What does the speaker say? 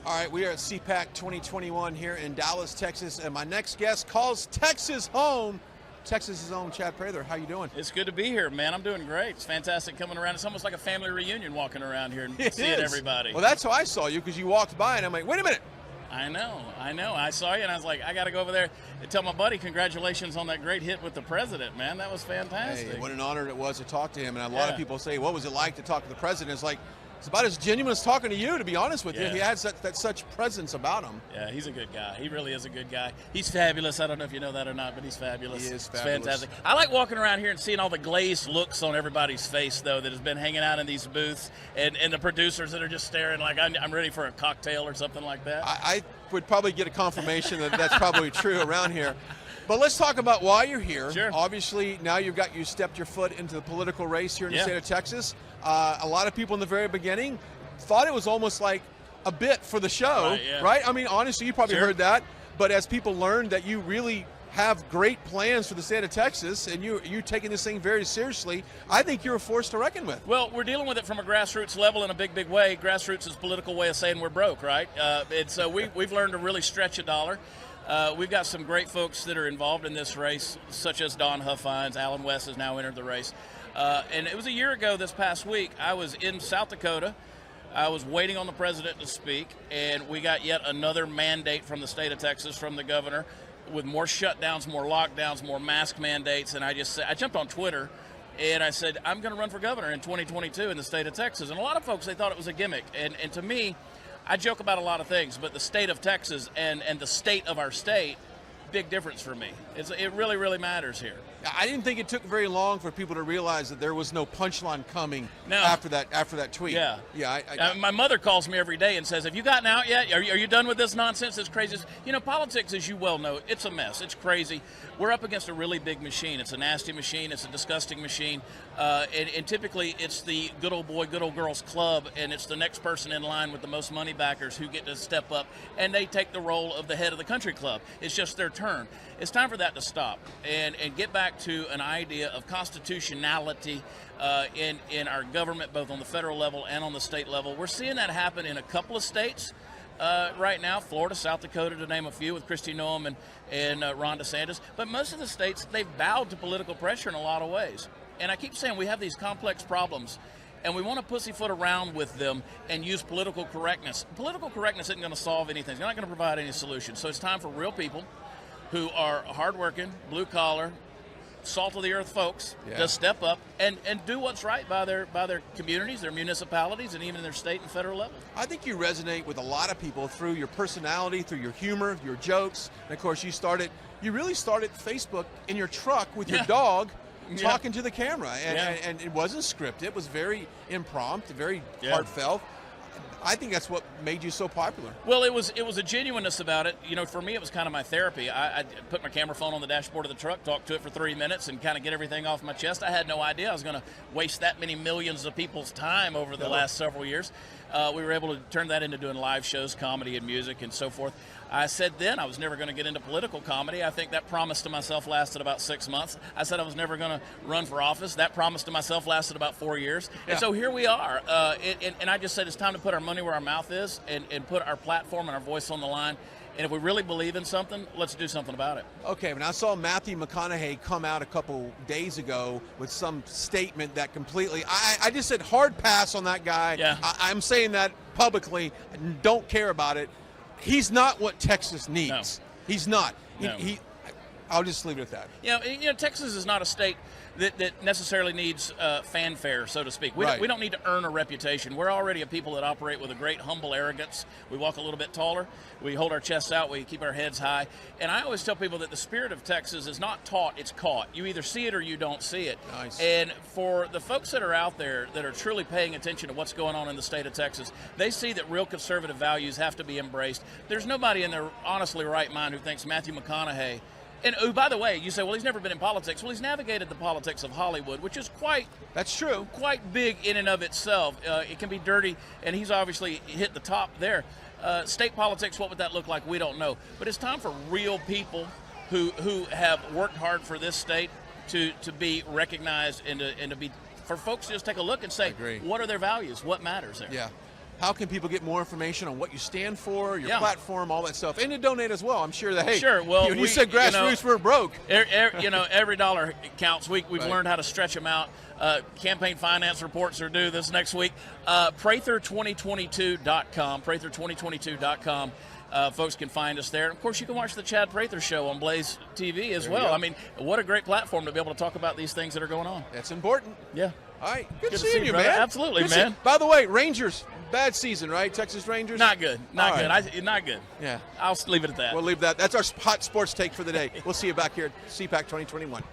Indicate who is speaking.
Speaker 1: All right, we are at CPAC 2021 here in Dallas, Texas, and my next guest calls Texas home. Texas' own Chad Prather. How you doing?
Speaker 2: It's good to be here, man. I'm doing great. It's fantastic coming around. It's almost like a family reunion walking around here and seeing everybody.
Speaker 1: Well, that's how I saw you, because you walked by, and I'm like, wait a minute.
Speaker 2: I know. I saw you, and I was like, I got to go over there and tell my buddy congratulations on that great hit with the president, man. That was fantastic.
Speaker 1: Hey, what an honor it was to talk to him. And a lot of people say, what was it like to talk to the president? It's like, it's about as genuine as talking to you, to be honest with you. He has that such presence about him.
Speaker 2: Yeah, he's a good guy. He really is a good guy. He's fabulous. I don't know if you know that or not, but he's fabulous.
Speaker 1: He is fabulous.
Speaker 2: It's fantastic. I like walking around here and seeing all the glazed looks on everybody's face, though, that has been hanging out in these booths, and the producers that are just staring like I'm ready for a cocktail or something like that.
Speaker 1: I would probably get a confirmation that that's probably true around here. But let's talk about why you're here.
Speaker 2: Sure.
Speaker 1: Obviously, now you stepped your foot into the political race here in the state of Texas. A lot of people in the very beginning thought it was almost like a bit for the show, right? I mean, honestly, you probably heard that. But as people learned that you really have great plans for the state of Texas, and you're taking this thing very seriously, I think you're a force to reckon with.
Speaker 2: Well, we're dealing with it from a grassroots level in a big, big way. Grassroots is a political way of saying we're broke, right? And so we've learned to really stretch a dollar. We've got some great folks that are involved in this race, such as Don Huffines. Alan West has now entered the race. And it was a year ago this past week. I was in South Dakota. I was waiting on the president to speak, and we got yet another mandate from the state of Texas, from the governor, with more shutdowns, more lockdowns, more mask mandates. And I jumped on Twitter, and I said, I'm going to run for governor in 2022 in the state of Texas. And a lot of folks, they thought it was a gimmick. And to me, I joke about a lot of things, but the state of Texas and the state of our state, big difference for me. It really, really matters here.
Speaker 1: I didn't think it took very long for people to realize that there was no punchline coming after that tweet.
Speaker 2: My mother calls me every day and says, have you gotten out yet? Are you done with this nonsense? It's crazy. You know, politics, as you well know, it's a mess. It's crazy. We're up against a really big machine. It's a nasty machine. It's a disgusting machine. And typically it's the good old boy, good old girls club, and it's the next person in line with the most money backers who get to step up, and they take the role of the head of the country club. It's just their turn. It's time for that to stop and get back to an idea of constitutionality in our government, both on the federal level and on the state level. We're seeing that happen in a couple of states right now, Florida, South Dakota, to name a few, with Kristi Noem and Ron DeSantis. But most of the states, they've bowed to political pressure in a lot of ways. And I keep saying we have these complex problems, and we want to pussyfoot around with them and use political correctness. Political correctness isn't going to solve anything. It's not going to provide any solution. So it's time for real people who are hardworking, blue-collar, salt-of-the-earth folks to step up and do what's right by their communities, their municipalities, and even their state and federal level.
Speaker 1: I think you resonate with a lot of people through your personality, through your humor, your jokes. And, of course, you really started Facebook in your truck with your dog talking to the camera. And it wasn't scripted. It was very impromptu, very heartfelt. I think that's what made you so popular.
Speaker 2: Well, it was a genuineness about it. You know, for me, it was kind of my therapy. I put my camera phone on the dashboard of the truck, talked to it for 3 minutes, and kind of get everything off my chest. I had no idea I was going to waste that many millions of people's time over the last several years. We were able to turn that into doing live shows, comedy and music and so forth. I said then I was never going to get into political comedy. I think that promise to myself lasted about 6 months. I said I was never going to run for office. That promise to myself lasted about 4 years. And so here we are. And I just said it's time to put our money where our mouth is and put our platform and our voice on the line. And if we really believe in something, let's do something about it.
Speaker 1: Okay, but I saw Matthew McConaughey come out a couple days ago with some statement that completely, I just said hard pass on that guy.
Speaker 2: Yeah.
Speaker 1: I'm saying that publicly. I don't care about it. He's not what Texas needs.
Speaker 2: No.
Speaker 1: He's not.
Speaker 2: No.
Speaker 1: I'll just leave it at that.
Speaker 2: You know, Texas is not a state that necessarily needs fanfare, so to speak. We don't need to earn a reputation. We're already a people that operate with a great humble arrogance. We walk a little bit taller. We hold our chests out. We keep our heads high. And I always tell people that the spirit of Texas is not taught, it's caught. You either see it or you don't see it.
Speaker 1: Nice.
Speaker 2: And for the folks that are out there that are truly paying attention to what's going on in the state of Texas, they see that real conservative values have to be embraced. There's nobody in their honestly right mind who thinks Matthew McConaughey, and oh, by the way, you say, well, he's never been in politics. Well, he's navigated the politics of Hollywood, which is
Speaker 1: that's true,
Speaker 2: quite big in and of itself. It can be dirty, and he's obviously hit the top there. State politics, what would that look like? We don't know. But it's time for real people who have worked hard for this state to be recognized and to be, for folks to just take a look and say, what are their values? What matters there?
Speaker 1: Yeah. how can people get more information on what you stand for, your platform, all that stuff, and to donate as well? I'm sure that, hey,
Speaker 2: well,
Speaker 1: you said grassroots weren't broke.
Speaker 2: Every dollar counts. We've learned how to stretch them out. Campaign finance reports are due this next week. Prather2022.com, Prather2022.com. Folks can find us there. And of course, you can watch the Chad Prather Show on Blaze TV as well. I mean, what a great platform to be able to talk about these things that are going on.
Speaker 1: That's important.
Speaker 2: Yeah.
Speaker 1: All right. Good seeing you,
Speaker 2: brother.
Speaker 1: man.
Speaker 2: Absolutely, man.
Speaker 1: By the way, Rangers, bad season, right? Texas Rangers?
Speaker 2: Not good. Not good. Not good.
Speaker 1: Yeah.
Speaker 2: I'll leave it at that.
Speaker 1: We'll leave that. That's our hot sports take for the day. We'll see you back here at CPAC 2021.